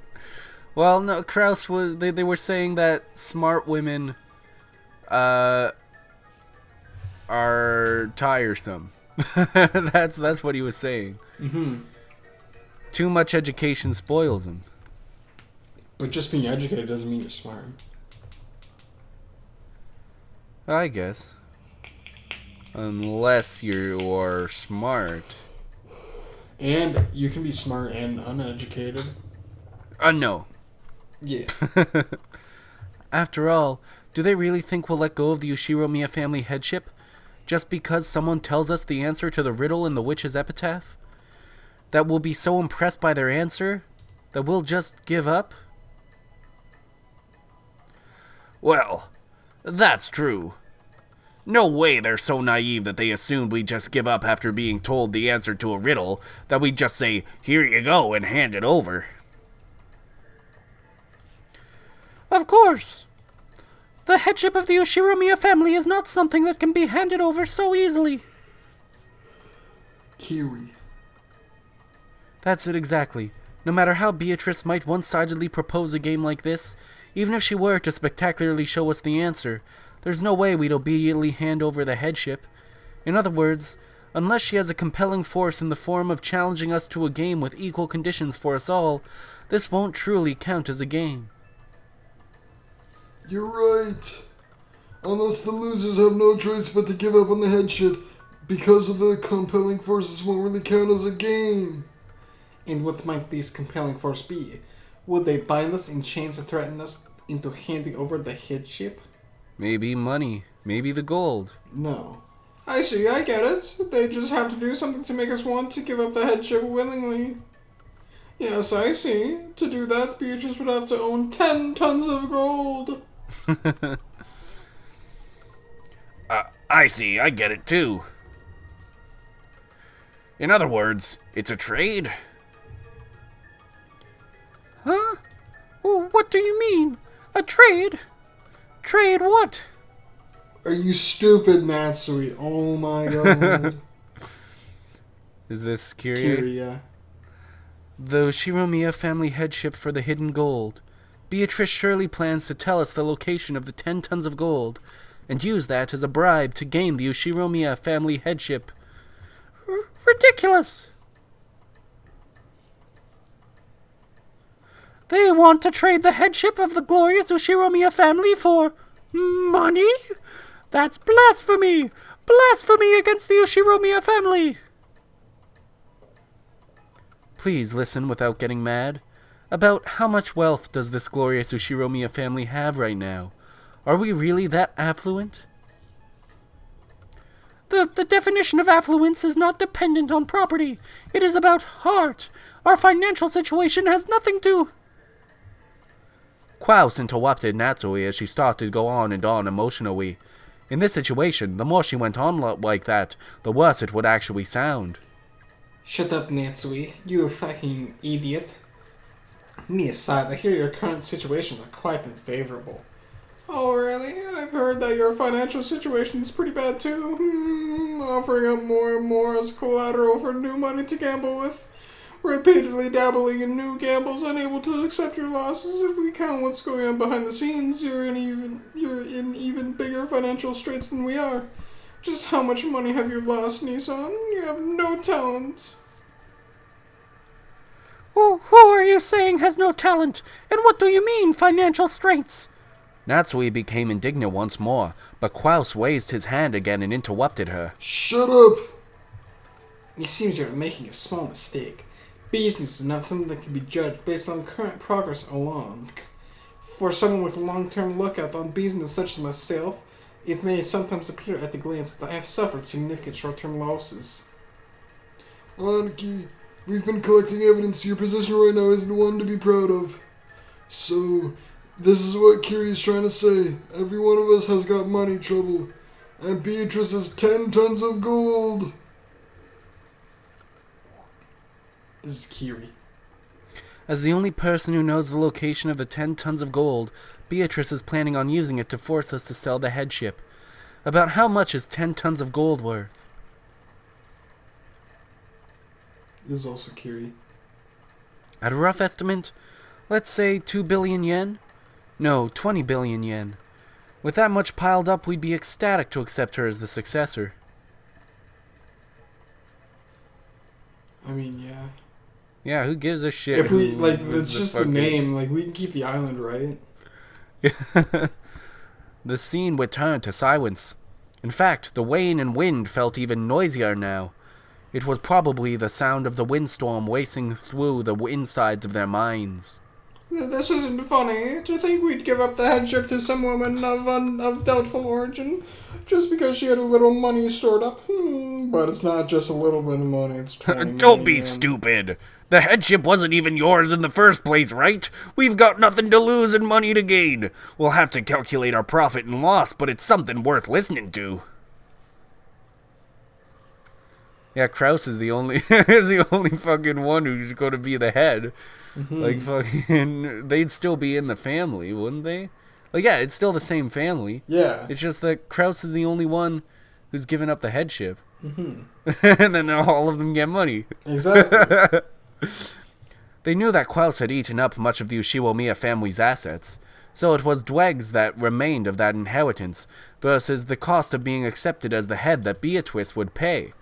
Well, no, Kraus was. They were saying that smart women are tiresome. That's what he was saying. Mm-hmm. Too much education spoils them. But just being educated doesn't mean you're smart. I guess. Unless you are smart. And you can be smart and uneducated. No. Yeah. After all, do they really think we'll let go of the Ushiromiya family headship just because someone tells us the answer to the riddle in the witch's epitaph? That we'll be so impressed by their answer that we'll just give up? Well, that's true. No way they're so naive that they assumed we'd just give up after being told the answer to a riddle, that we'd just say, "Here you go," and hand it over. Of course. The headship of the Ushiromiya family is not something that can be handed over so easily. Kiri. That's it exactly. No matter how Beatrice might one-sidedly propose a game like this, even if she were to spectacularly show us the answer, there's no way we'd obediently hand over the headship. In other words, unless she has a compelling force in the form of challenging us to a game with equal conditions for us all, this won't truly count as a game. You're right. Unless the losers have no choice but to give up on the headship, because of the compelling forces won't really count as a game. And what might these compelling force be? Would they bind us in chains and threaten us into handing over the headship? Maybe money. Maybe the gold. No. I see, I get it. They just have to do something to make us want to give up the headship willingly. Yes, I see. To do that, Beatrice would have to own 10 tons of gold. I see, I get it too. In other words, it's a trade. Huh? What do you mean? A trade? Trade what? Are you stupid, Natsui? Oh my god. Is this Kiria? Kiria. The Ushiromiya family headship for the hidden gold. Beatrice surely plans to tell us the location of the 10 tons of gold, and use that as a bribe to gain the Ushiromiya family headship. Ridiculous! They want to trade the headship of the glorious Ushiromiya family for money? That's blasphemy! Blasphemy against the Ushiromiya family! Please listen without getting mad. About how much wealth does this glorious Ushiromiya family have right now? Are we really that affluent? The definition of affluence is not dependent on property. It is about heart. Our financial situation has nothing to... Klaus interrupted Natsui as she started to go on and on emotionally. In this situation, the more she went on like that, the worse it would actually sound. Shut up, Natsui. You fucking idiot. Me aside, I hear your current situations are quite unfavorable. Oh, really? I've heard that your financial situation is pretty bad too. Offering up more and more as collateral for new money to gamble with. Repeatedly dabbling in new gambles, unable to accept your losses. If we count what's going on behind the scenes, you're in even bigger financial straits than we are. Just how much money have you lost, Nissan? You have no talent. Who are you saying has no talent? And what do you mean, financial straits? Natsui became indignant once more, but Klaus raised his hand again and interrupted her. Shut up! It seems you're making a small mistake. Business is not something that can be judged based on current progress alone. For someone with a long-term lookout on business such as myself, it may sometimes appear at a glance that I have suffered significant short-term losses. Anki, we've been collecting evidence. Your position right now isn't one to be proud of. So, this is what Kiri is trying to say. Every one of us has got money trouble. And Beatrice has 10 tons of gold. This is Kiri. As the only person who knows the location of the 10 tons of gold, Beatrice is planning on using it to force us to sell the headship. About how much is 10 tons of gold worth? This is also Kiri. At a rough estimate, let's say 2 billion yen? No, 20 billion yen. With that much piled up, we'd be ecstatic to accept her as the successor. I mean, yeah. Yeah, who gives a shit? If we, who like, was it's the just the fucking- name. Like, we can keep the island, right? The scene would turn to silence. In fact, the rain and wind felt even noisier now. It was probably the sound of the windstorm racing through the insides of their minds. This isn't funny. To think we'd give up the headship to some woman of doubtful origin just because she had a little money stored up. But it's not just a little bit of money, it's 20 Don't be million. stupid. The headship wasn't even yours in the first place, right? We've got nothing to lose and money to gain. We'll have to calculate our profit and loss, but it's something worth listening to. Yeah, Kraus is the only fucking one who's going to be the head. Like, fucking, they'd still be in the family, wouldn't they? Like, yeah, it's still the same family. Yeah. It's just that Kraus is the only one who's given up the headship. And then all of them get money. Exactly. They knew that Kraus had eaten up much of the Ushiwomiya family's assets, so it was dregs that remained of that inheritance versus the cost of being accepted as the head that Beatrice would pay.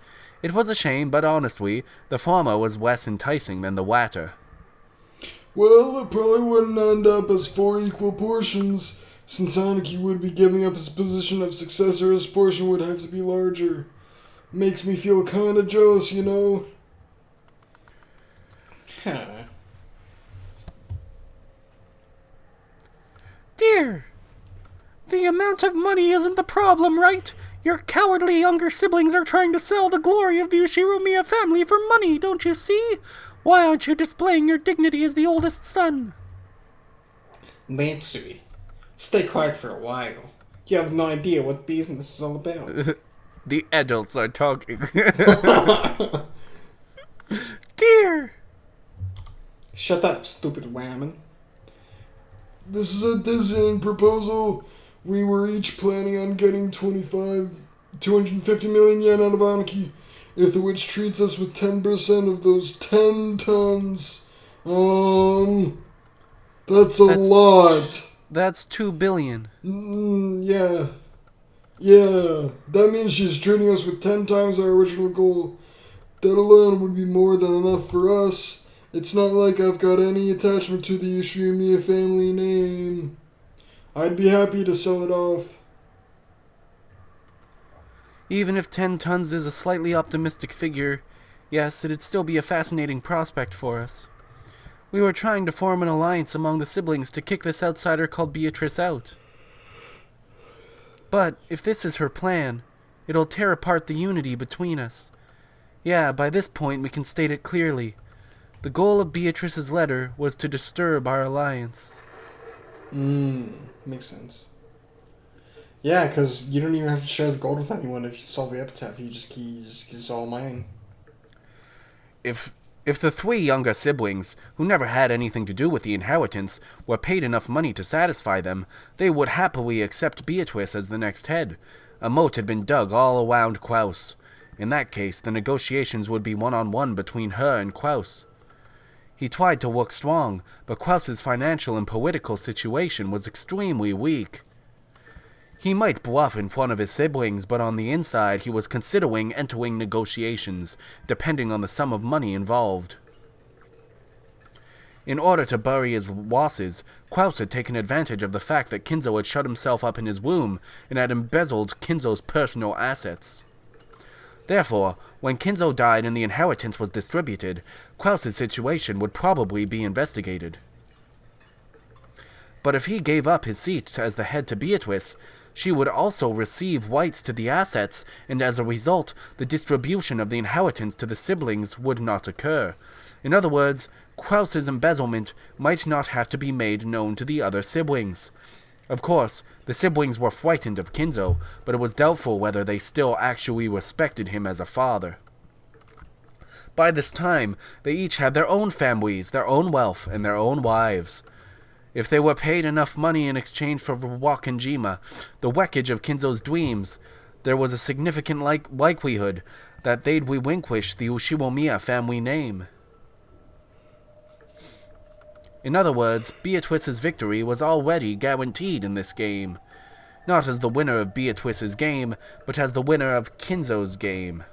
It was a shame, but honestly, the former was less enticing than the latter. Well, it probably wouldn't end up as 4 equal portions, since Aniki would be giving up his position of successor. His portion would have to be larger. Makes me feel kinda jealous, you know? Huh. Dear, the amount of money isn't the problem, right? Your cowardly younger siblings are trying to sell the glory of the Ushiromiya family for money, don't you see? Why aren't you displaying your dignity as the oldest son? Matsui, stay quiet for a while. You have no idea what business is all about. The adults are talking. Dear! Shut up, stupid whammon. This is a dizzying proposal. We were each planning on getting 250 million yen out of Aniki, if the witch treats us with 10% of those 10 tons. That's a lot. That's 2 billion. Yeah. Yeah, that means she's treating us with 10 times our original goal. That alone would be more than enough for us. It's not like I've got any attachment to the Ushiromiya family name. I'd be happy to sell it off. Even if 10 tons is a slightly optimistic figure, yes, it'd still be a fascinating prospect for us. We were trying to form an alliance among the siblings to kick this outsider called Beatrice out. But if this is her plan, it'll tear apart the unity between us. Yeah, by this point we can state it clearly. The goal of Beatrice's letter was to disturb our alliance. Makes sense. Yeah, because you don't even have to share the gold with anyone if you solve the epitaph. It's all mine. If the 3 younger siblings, who never had anything to do with the inheritance, were paid enough money to satisfy them, they would happily accept Beatrice as the next head. A moat had been dug all around Kraus. In that case, the negotiations would be one-on-one between her and Kraus. He tried to look strong, but Kraus's financial and political situation was extremely weak. He might bluff in front of his siblings, but on the inside he was considering entering negotiations, depending on the sum of money involved. In order to bury his losses, Kraus had taken advantage of the fact that Kinzo had shut himself up in his room and had embezzled Kinzo's personal assets. Therefore, when Kinzo died and the inheritance was distributed, Kraus's situation would probably be investigated. But if he gave up his seat as the head to Beatrice, she would also receive rights to the assets, and as a result, the distribution of the inheritance to the siblings would not occur. In other words, Kraus's embezzlement might not have to be made known to the other siblings. Of course, the siblings were frightened of Kinzo, but it was doubtful whether they still actually respected him as a father. By this time, they each had their own families, their own wealth, and their own wives. If they were paid enough money in exchange for Wakanjima, the wreckage of Kinzo's dreams, there was a significant likelihood that they'd relinquish the Ushiwomiya family name. In other words, Beatrice's victory was already guaranteed in this game. Not as the winner of Beatrice's game, but as the winner of Kinzo's game.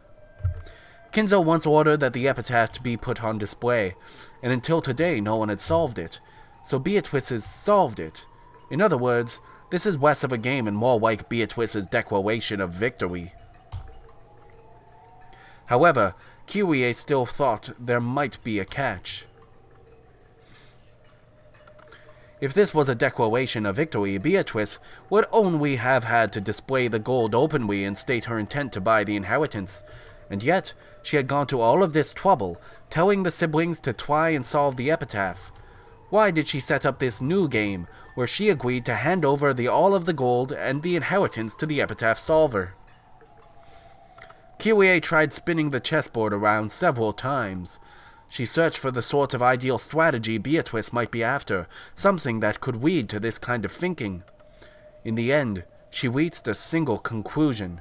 Kinzo once ordered that the epitaph be put on display, and until today no one had solved it. So Beatrice has solved it. In other words, This is less of a game and more like Beatrice's declaration of victory. However, Kyrie still thought there might be a catch. If this was a declaration of victory, Beatrice would only have had to display the gold openly and state her intent to buy the inheritance. And yet, she had gone to all of this trouble, telling the siblings to try and solve the epitaph. Why did she set up this new game, where she agreed to hand over all of the gold and the inheritance to the epitaph solver? Kyrie tried spinning the chessboard around several times. She searched for the sort of ideal strategy Beatrice might be after, something that could lead to this kind of thinking. In the end, she reached a single conclusion.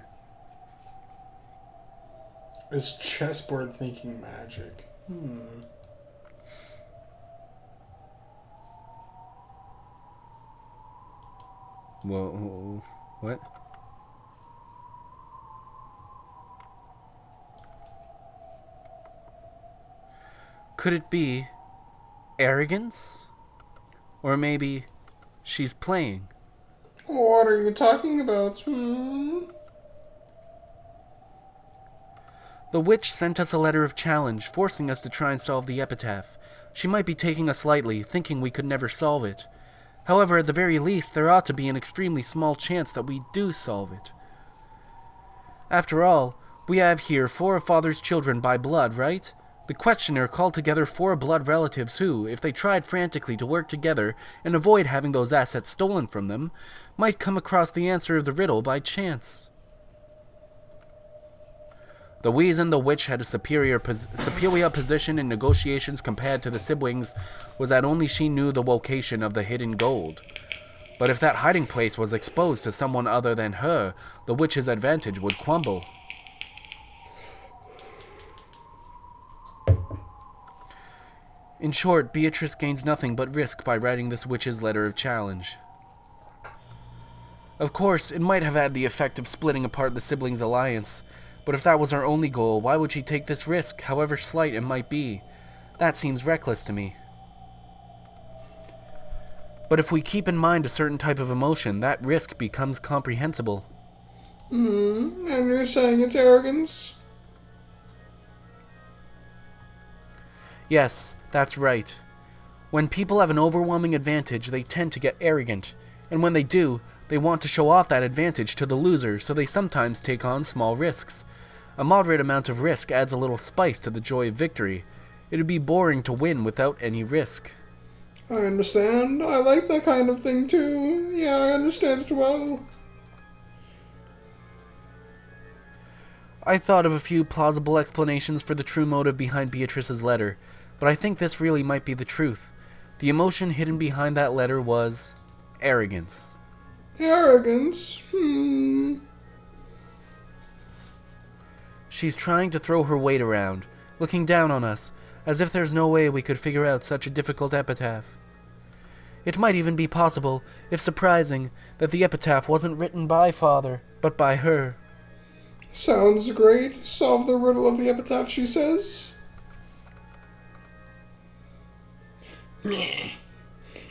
Is chessboard thinking magic? Whoa, what? Could it be arrogance? Or maybe she's playing? What are you talking about? The witch sent us a letter of challenge, forcing us to try and solve the epitaph. She might be taking us lightly, thinking we could never solve it. However, at the very least, there ought to be an extremely small chance that we do solve it. After all, we have here 4 of Father's children by blood, right? The questioner called together 4 blood relatives who, if they tried frantically to work together and avoid having those assets stolen from them, might come across the answer of the riddle by chance. The reason the witch had a superior position in negotiations compared to the siblings was that only she knew the location of the hidden gold. But if that hiding place was exposed to someone other than her, the witch's advantage would crumble. In short, Beatrice gains nothing but risk by writing this witch's letter of challenge. Of course, it might have had the effect of splitting apart the siblings' alliance, but if that was her only goal, why would she take this risk, however slight it might be? That seems reckless to me. But if we keep in mind a certain type of emotion, that risk becomes comprehensible. And you're saying it's arrogance? Yes, that's right. When people have an overwhelming advantage, they tend to get arrogant, and when they do, they want to show off that advantage to the loser, so they sometimes take on small risks. A moderate amount of risk adds a little spice to the joy of victory. It would be boring to win without any risk. I understand. I like that kind of thing too. Yeah, I understand it well. I thought of a few plausible explanations for the true motive behind Beatrice's letter, but I think this really might be the truth. The emotion hidden behind that letter was arrogance. Arrogance? She's trying to throw her weight around, looking down on us, as if there's no way we could figure out such a difficult epitaph. It might even be possible, if surprising, that the epitaph wasn't written by Father, but by her. Sounds great. Solve the riddle of the epitaph, she says. Meh.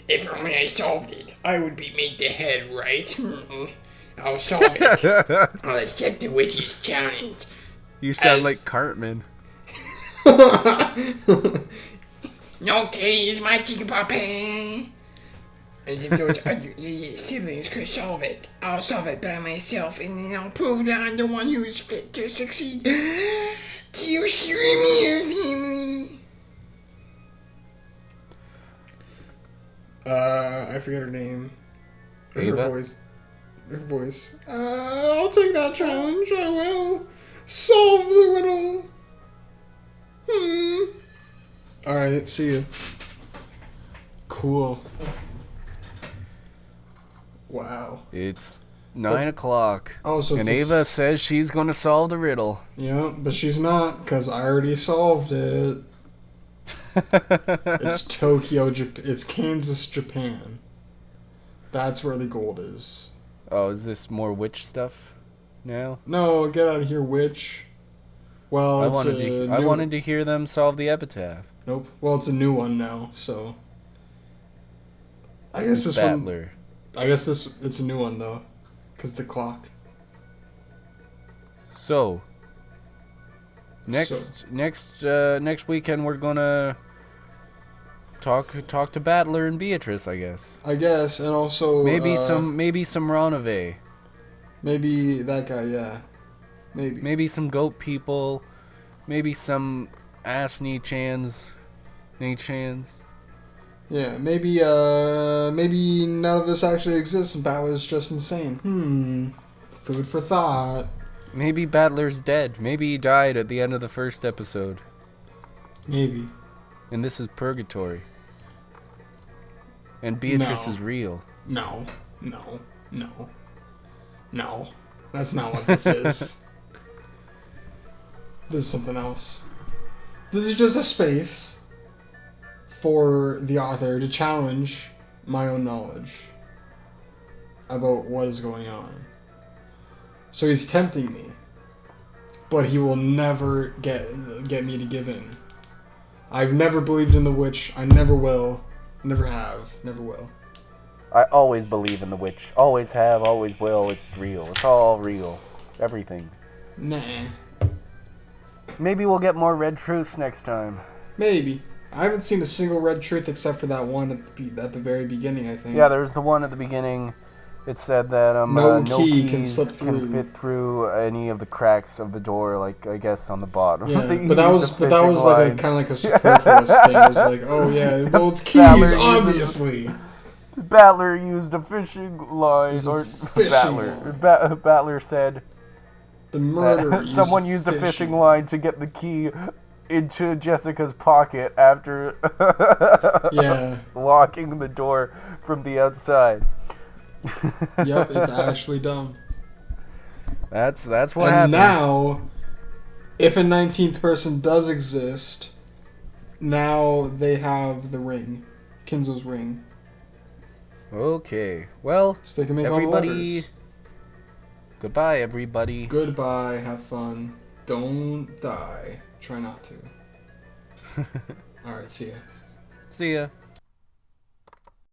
If only I solved it, I would be made the head, right? I'll solve it. I'll accept the witch's challenge. You sound like Cartman. Okay, it's my chicken puppy. As if those other idiot siblings could solve it. I'll solve it by myself, and then I'll prove that I'm the one who's fit to succeed. Do you hear me, family? I forget her name. Ava? Her voice. I'll take that challenge. I will. Solve the riddle. Alright, see you. Cool. Wow. It's 9 o'clock, Oh, so and it's Ava says she's going to solve the riddle. Yeah, but she's not, because I already solved it. It's Tokyo, it's Kansas, Japan. That's where the gold is. Oh, is this more witch stuff now? No, get out of here, witch. Well, I wanted to hear them solve the epitaph. Nope. Well, it's a new one now, so I guess this Battler. I guess it's a new one though, cause the clock. So next weekend we're gonna talk to Battler and Beatrice, I guess. I guess, and also Maybe some Ronave. maybe that guy, yeah, Maybe some goat people. Maybe some ass Nichans. yeah, maybe none of this actually exists and Battler's just insane. Food for thought. Maybe Battler's dead. Maybe he died at the end of the first episode. Maybe. And this is purgatory. And Beatrice No. is real. No. That's not what this is. This is something else. This is just a space for the author to challenge my own knowledge about what is going on. So he's tempting me, but he will never get me to give in. I've never believed in the witch. I never will. Never have. Never will. I always believe in the witch. Always have, always will. It's real. It's all real. Everything. Nah. Maybe we'll get more red truths next time. Maybe. I haven't seen a single red truth except for that one at the very beginning, I think. Yeah, there's the one at the beginning. It said that No no key keys can slip through. fit through any of the cracks of the door, like I guess on the bottom. Yeah, They but that used was a like fishing kind of like a superfluous thing. It was like, oh yeah, well it's keys, Battler uses- obviously. Battler used a fishing line, Used a or fishing Battler. line. Battler said The murderer. someone used a fishing line to get the key into Jessica's pocket after Yeah. locking the door from the outside. Yep, it's actually dumb. That's what And happened. now, if a 19th person does exist, now they have the ring, Kinzo's ring, Okay, well, so they can make all the everybody. letters. Goodbye, everybody. Goodbye. Have fun. Don't die. Try not to. All right. See ya. See ya.